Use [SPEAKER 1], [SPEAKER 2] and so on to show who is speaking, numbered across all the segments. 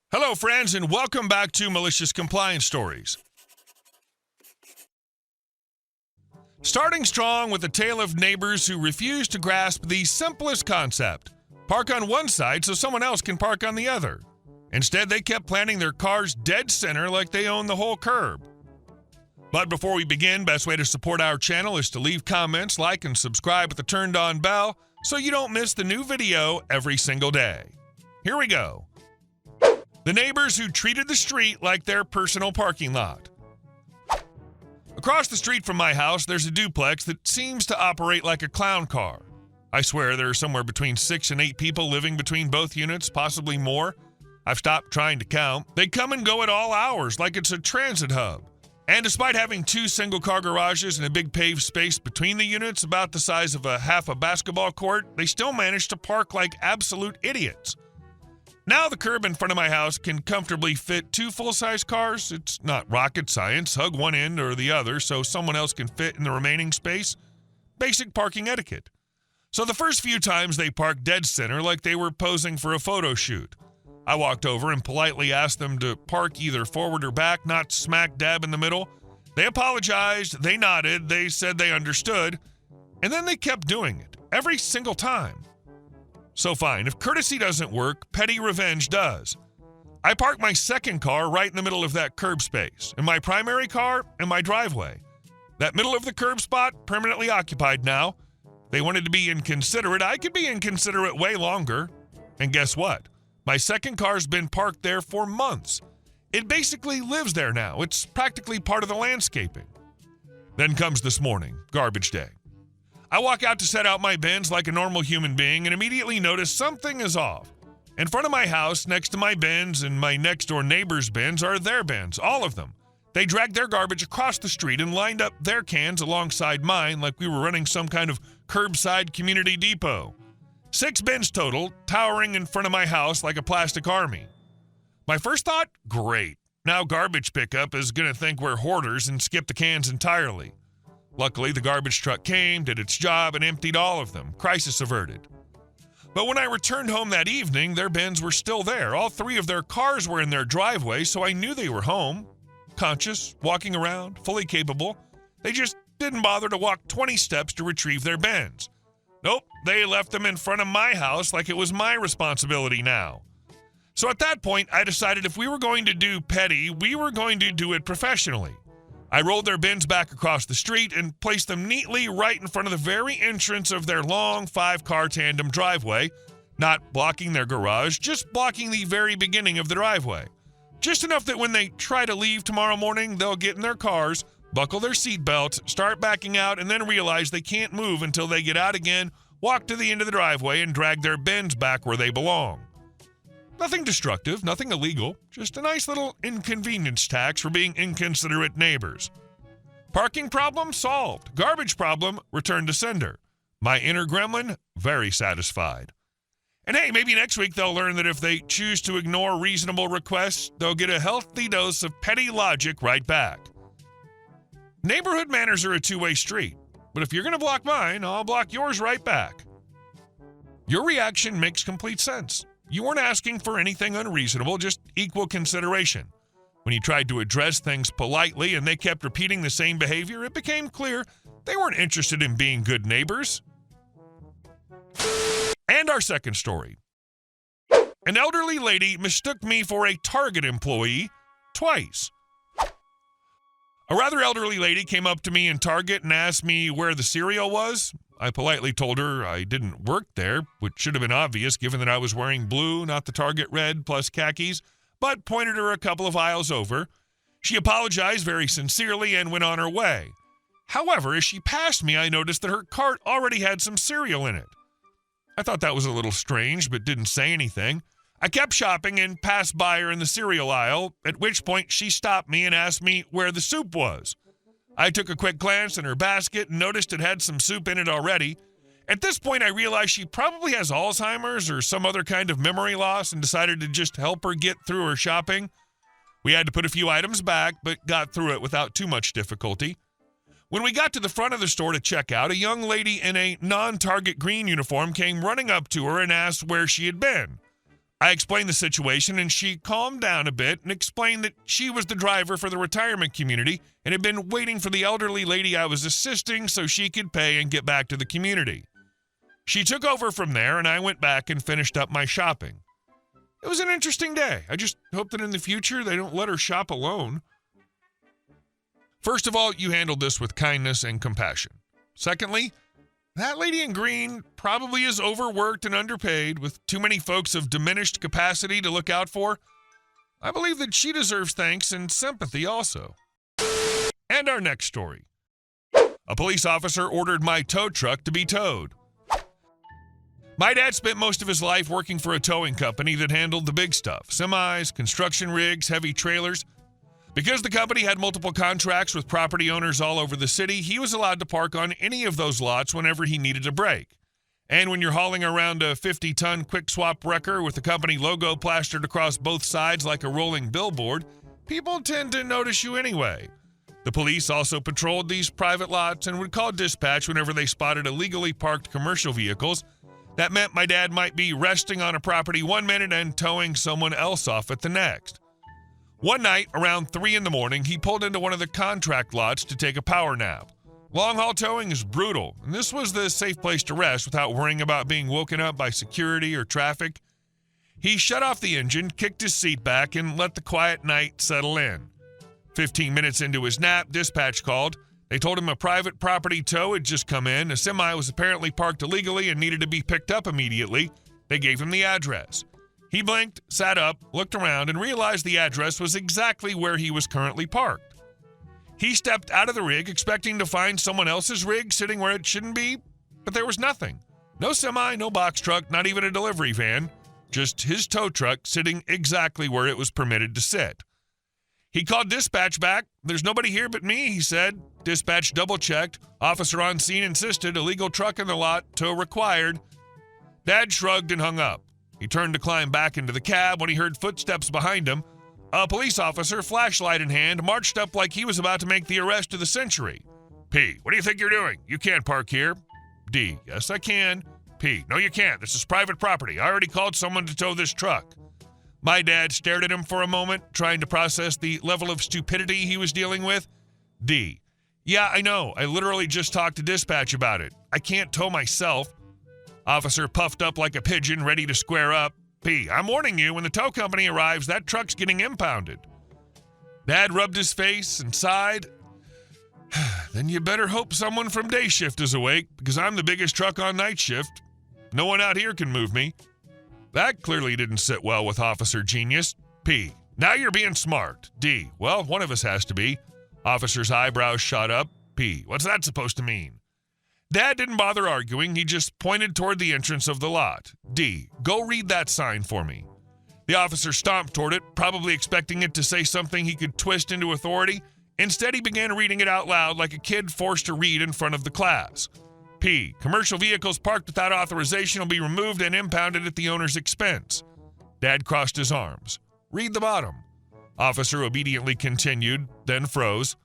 [SPEAKER 1] Hello, friends, and welcome back to Malicious Compliance Stories. Starting strong with a tale of neighbors who refuse to grasp the simplest concept. Park on one side so someone else can park on the other. Instead, they kept planting their cars dead center like they own the whole curb. But before we begin, best way to support our channel is to leave comments, like, and subscribe with the turned-on bell so you don't miss the new video every single day. Here we go. The neighbors who treated the street like their personal parking lot. Across the street from my house, there's a duplex that seems to operate like a clown car. I swear there are somewhere between 6 and 8 people living between both units, possibly more. I've stopped trying to count. They come and go at all hours like it's a transit hub. And despite having 2 single-car garages and a big paved space between the units about the size of half a basketball court, they still manage to park like absolute idiots. Now the curb in front of my house can comfortably fit 2 full-size cars. It's not rocket science. Hug one end or the other so someone else can fit in the remaining space. Basic parking etiquette. So the first few times they parked dead center like they were posing for a photo shoot. I walked over and politely asked them to park either forward or back, not smack dab in the middle. They apologized, they nodded, they said they understood, and then they kept doing it every single time. So fine, if courtesy doesn't work, petty revenge does. I parked my second car right in the middle of that curb space, and my primary car in my driveway. That middle of the curb spot, permanently occupied now. They wanted to be inconsiderate. I could be inconsiderate way longer. And guess what? My second car's been parked there for months. It basically lives there now. It's practically part of the landscaping. Then comes this morning, garbage day. I walk out to set out my bins like a normal human being and immediately notice something is off. In front of my house, next to my bins and my next-door neighbor's bins are their bins, all of them. They dragged their garbage across the street and lined up their cans alongside mine like we were running some kind of curbside community depot. 6 bins total, towering in front of my house like a plastic army. My first thought, great. Now garbage pickup is going to think we're hoarders and skip the cans entirely. Luckily, the garbage truck came, did its job, and emptied all of them. Crisis averted. But when I returned home that evening, their bins were still there. All 3 of their cars were in their driveway, so I knew they were home. Conscious, walking around, fully capable. They just didn't bother to walk 20 steps to retrieve their bins. Nope, they left them in front of my house like it was my responsibility now. So at that point, I decided if we were going to do petty, we were going to do it professionally. I rolled their bins back across the street and placed them neatly right in front of the very entrance of their long 5-car tandem driveway, not blocking their garage, just blocking the very beginning of the driveway. Just enough that when they try to leave tomorrow morning, they'll get in their cars, buckle their seatbelts, start backing out, and then realize they can't move until they get out again, walk to the end of the driveway, and drag their bins back where they belong. Nothing destructive, nothing illegal, just a nice little inconvenience tax for being inconsiderate neighbors. Parking problem solved. Garbage problem returned to sender. My inner gremlin, very satisfied. And hey, maybe next week they'll learn that if they choose to ignore reasonable requests, they'll get a healthy dose of petty logic right back. Neighborhood manners are a two-way street, but if you're going to block mine, I'll block yours right back. Your reaction makes complete sense. You weren't asking for anything unreasonable, just equal consideration. When you tried to address things politely and they kept repeating the same behavior, it became clear they weren't interested in being good neighbors. And our second story. An elderly lady mistook me for a Target employee twice. A rather elderly lady came up to me in Target and asked me where the cereal was. I politely told her I didn't work there, which should have been obvious given that I was wearing blue, not the Target red, plus khakis, but pointed her a couple of aisles over. She apologized very sincerely and went on her way. However, as she passed me, I noticed that her cart already had some cereal in it. I thought that was a little strange, but didn't say anything. I kept shopping and passed by her in the cereal aisle, at which point she stopped me and asked me where the soup was. I took a quick glance in her basket and noticed it had some soup in it already. At this point, I realized she probably has Alzheimer's or some other kind of memory loss and decided to just help her get through her shopping. We had to put a few items back, but got through it without too much difficulty. When we got to the front of the store to check out, a young lady in a non-Target green uniform came running up to her and asked where she had been. I explained the situation, and she calmed down a bit and explained that she was the driver for the retirement community and had been waiting for the elderly lady I was assisting so she could pay and get back to the community. She took over from there, and I went back and finished up my shopping. It was an interesting day. I just hope that in the future they don't let her shop alone. First of all, you handled this with kindness and compassion. Secondly, that lady in green probably is overworked and underpaid with too many folks of diminished capacity to look out for. I believe that she deserves thanks and sympathy also. And our next story. A police officer ordered my tow truck to be towed. My dad spent most of his life working for a towing company that handled the big stuff: semis, construction rigs, heavy trailers. Because the company had multiple contracts with property owners all over the city, he was allowed to park on any of those lots whenever he needed a break. And when you're hauling around a 50-ton quick-swap wrecker with the company logo plastered across both sides like a rolling billboard, people tend to notice you anyway. The police also patrolled these private lots and would call dispatch whenever they spotted illegally parked commercial vehicles. That meant my dad might be resting on a property one minute and towing someone else off at the next. One night, around 3 in the morning, he pulled into one of the contract lots to take a power nap. Long-haul towing is brutal, and this was the safe place to rest without worrying about being woken up by security or traffic. He shut off the engine, kicked his seat back, and let the quiet night settle in. 15 minutes into his nap, dispatch called. They told him a private property tow had just come in. A semi was apparently parked illegally and needed to be picked up immediately. They gave him the address. He blinked, sat up, looked around, and realized the address was exactly where he was currently parked. He stepped out of the rig, expecting to find someone else's rig sitting where it shouldn't be, but there was nothing. No semi, no box truck, not even a delivery van. Just his tow truck sitting exactly where it was permitted to sit. He called dispatch back. "There's nobody here but me," he said. Dispatch double-checked. Officer on scene insisted. Illegal truck in the lot, tow required. Dad shrugged and hung up. He turned to climb back into the cab when he heard footsteps behind him. A police officer, flashlight in hand, marched up like he was about to make the arrest of the century. P, what do you think you're doing? You can't park here. D, yes, I can. P, no, you can't. This is private property. I already called someone to tow this truck. My dad stared at him for a moment, trying to process the level of stupidity he was dealing with. D, yeah, I know. I literally just talked to dispatch about it. I can't tow myself. Officer puffed up like a pigeon, ready to square up. P, I'm warning you, when the tow company arrives, that truck's getting impounded. Dad rubbed his face and sighed. Then you better hope someone from day shift is awake, because I'm the biggest truck on night shift. No one out here can move me. That clearly didn't sit well with Officer Genius. P, now you're being smart. D, well, one of us has to be. Officer's eyebrows shot up. P, what's that supposed to mean? Dad didn't bother arguing. He just pointed toward the entrance of the lot. D, go read that sign for me. The officer stomped toward it, probably expecting it to say something he could twist into authority. Instead, he began reading it out loud like a kid forced to read in front of the class. P, commercial vehicles parked without authorization will be removed and impounded at the owner's expense. Dad crossed his arms. Read the bottom. Officer obediently continued, then froze.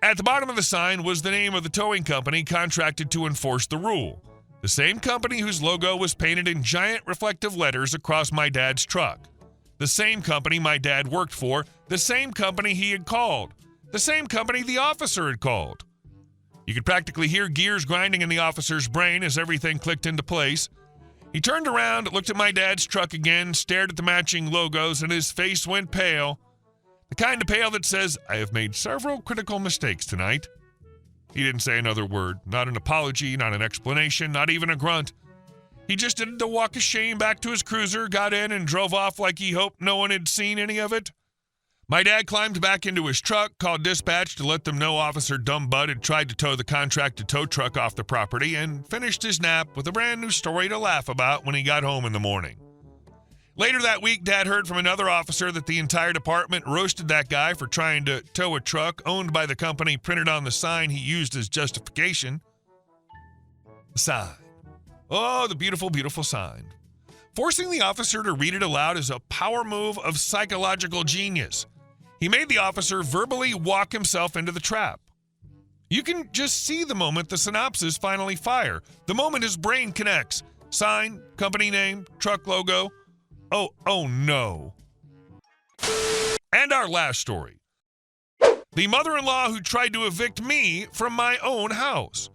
[SPEAKER 1] At the bottom of the sign was the name of the towing company contracted to enforce the rule. The same company whose logo was painted in giant reflective letters across my dad's truck. The same company my dad worked for. The same company he had called. The same company the officer had called. You could practically hear gears grinding in the officer's brain as everything clicked into place. He turned around, looked at my dad's truck again, stared at the matching logos, and his face went pale. The kind of pale that says, I have made several critical mistakes tonight. He didn't say another word, not an apology, not an explanation, not even a grunt. He just did the walk of shame back to his cruiser, got in, and drove off like he hoped no one had seen any of it. My dad climbed back into his truck, called dispatch to let them know Officer Dumbutt had tried to tow the contracted tow truck off the property, and finished his nap with a brand new story to laugh about when he got home in the morning. Later that week, Dad heard from another officer that the entire department roasted that guy for trying to tow a truck owned by the company printed on the sign he used as justification. The sign. Oh, the beautiful, beautiful sign. Forcing the officer to read it aloud is a power move of psychological genius. He made the officer verbally walk himself into the trap. You can just see the moment the synopses finally fire, the moment his brain connects. Sign, company name, truck logo. Oh no. And our last story. The mother-in-law who tried to evict me from my own house.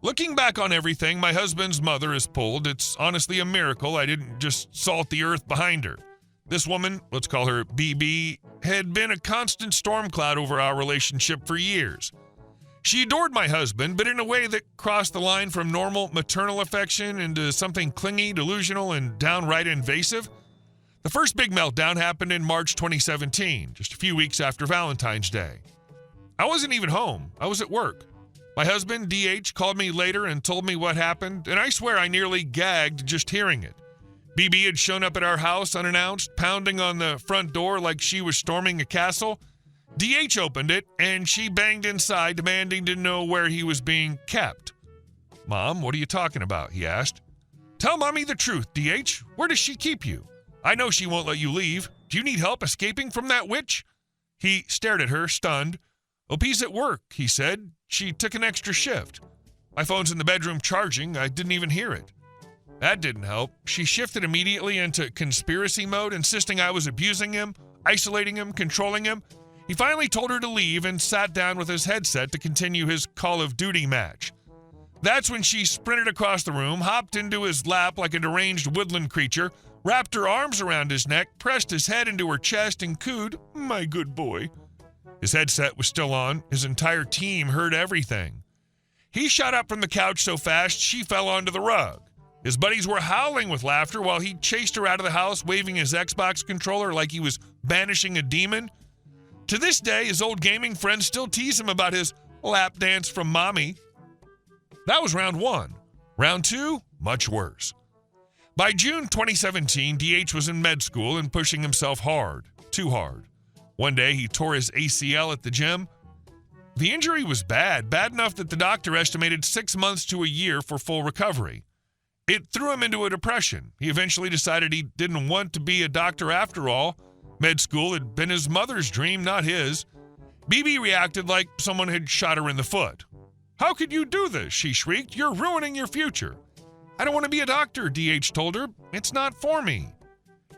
[SPEAKER 1] Looking back on everything my husband's mother has pulled, it's honestly a miracle I didn't just salt the earth behind her. This woman, let's call her BB, had been a constant storm cloud over our relationship for years. She adored my husband, but in a way that crossed the line from normal maternal affection into something clingy, delusional, and downright invasive. The first big meltdown happened in March 2017, just a few weeks after Valentine's Day. I wasn't even home. I was at work. My husband, DH, called me later and told me what happened, and I swear I nearly gagged just hearing it. BB had shown up at our house unannounced, pounding on the front door like she was storming a castle. DH opened it, and she banged inside, demanding to know where he was being kept. "Mom, what are you talking about?" he asked. "Tell Mommy the truth, DH. Where does she keep you? I know she won't let you leave. Do you need help escaping from that witch?" He stared at her, stunned. "OP's at work," he said. "She took an extra shift. My phone's in the bedroom charging. I didn't even hear it." That didn't help. She shifted immediately into conspiracy mode, insisting I was abusing him, isolating him, controlling him. He finally told her to leave and sat down with his headset to continue his Call of Duty match. That's when she sprinted across the room, hopped into his lap like a deranged woodland creature, wrapped her arms around his neck, pressed his head into her chest, and cooed, "My good boy." His headset was still on. His entire team heard everything. He shot up from the couch so fast she fell onto the rug. His buddies were howling with laughter while he chased her out of the house, waving his Xbox controller like he was banishing a demon. To this day, his old gaming friends still tease him about his lap dance from Mommy. That was round one. Round two, much worse. By June 2017, DH was in med school and pushing himself hard, too hard. One day, he tore his ACL at the gym. The injury was bad enough that the doctor estimated 6 months to a year for full recovery. It threw him into a depression. He eventually decided he didn't want to be a doctor after all. Med school had been his mother's dream, not his. BB reacted like someone had shot her in the foot. "How could you do this?" she shrieked. "You're ruining your future." "I don't want to be a doctor," DH told her. "It's not for me."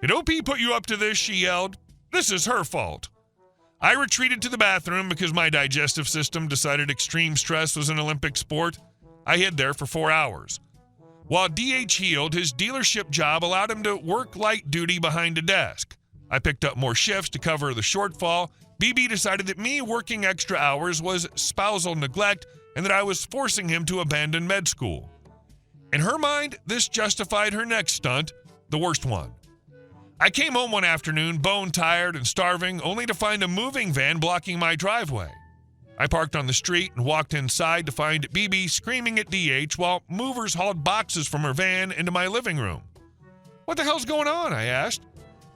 [SPEAKER 1] "Did OP put you up to this?" she yelled. "This is her fault." I retreated to the bathroom because my digestive system decided extreme stress was an Olympic sport. I hid there for 4 hours. While DH healed, his dealership job allowed him to work light duty behind a desk. I picked up more shifts to cover the shortfall. BB decided that me working extra hours was spousal neglect and that I was forcing him to abandon med school. In her mind, this justified her next stunt, the worst one. I came home one afternoon, bone-tired and starving, only to find a moving van blocking my driveway. I parked on the street and walked inside to find BB screaming at DH while movers hauled boxes from her van into my living room. "What the hell's going on?" I asked.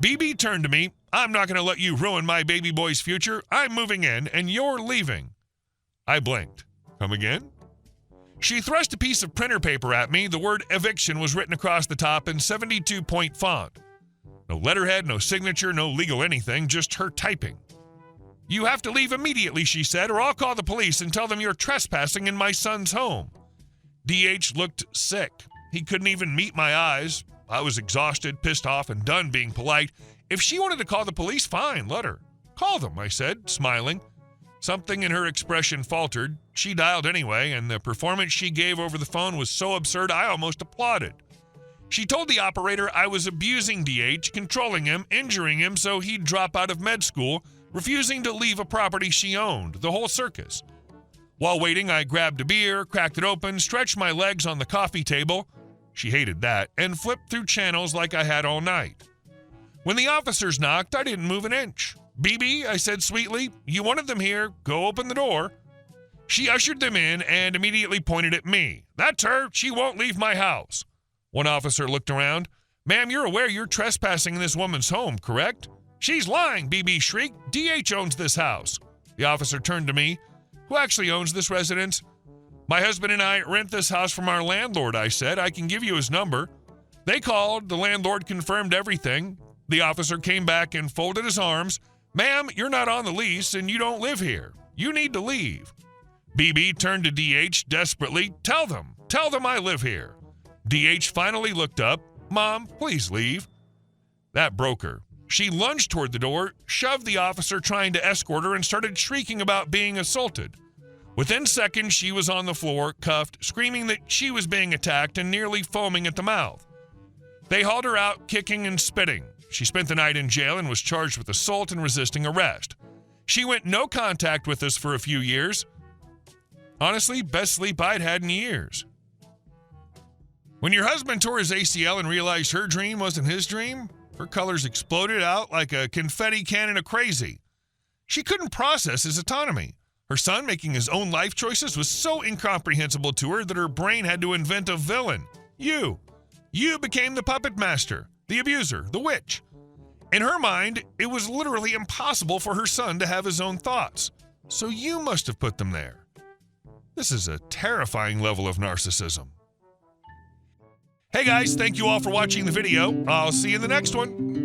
[SPEAKER 1] BB turned to me. "I'm not going to let you ruin my baby boy's future. I'm moving in, and you're leaving." I blinked. "Come again?" She thrust a piece of printer paper at me. The word eviction was written across the top in 72-point font. No letterhead, no signature, no legal anything, just her typing. "You have to leave immediately," she said, "or I'll call the police and tell them you're trespassing in my son's home." DH looked sick. He couldn't even meet my eyes. I was exhausted, pissed off, and done being polite. If she wanted to call the police, fine, let her. "Call them," I said, smiling. Something in her expression faltered. She dialed anyway, and the performance she gave over the phone was so absurd I almost applauded. She told the operator I was abusing DH, controlling him, injuring him so he'd drop out of med school, refusing to leave a property she owned, the whole circus. While waiting, I grabbed a beer, cracked it open, stretched my legs on the coffee table, she hated that, and flipped through channels like I had all night. When the officers knocked, I didn't move an inch. "BB," I said sweetly, "you wanted them here. Go open the door." She ushered them in and immediately pointed at me. "That's her. She won't leave my house." One officer looked around. "Ma'am, you're aware you're trespassing in this woman's home, correct?" "She's lying," BB shrieked. "DH owns this house." The officer turned to me. "Who actually owns this residence?" "My husband and I rent this house from our landlord," I said. "I can give you his number." They called. The landlord confirmed everything. The officer came back and folded his arms. "Ma'am, you're not on the lease and you don't live here. You need to leave." BB turned to DH desperately. Tell them I live here." DH finally looked up. "Mom, please leave." That broke her. She lunged toward the door, shoved the officer trying to escort her, and started shrieking about being assaulted. Within seconds, she was on the floor, cuffed, screaming that she was being attacked and nearly foaming at the mouth. They hauled her out, kicking and spitting. She spent the night in jail and was charged with assault and resisting arrest. She went no contact with us for a few years. Honestly, best sleep I'd had in years. When your husband tore his ACL and realized her dream wasn't his dream, her colors exploded out like a confetti cannon of crazy. She couldn't process his autonomy. Her son making his own life choices was so incomprehensible to her that her brain had to invent a villain. You. You became the puppet master, the abuser, the witch. In her mind, it was literally impossible for her son to have his own thoughts. So you must have put them there. This is a terrifying level of narcissism. Hey guys, thank you all for watching the video. I'll see you in the next one.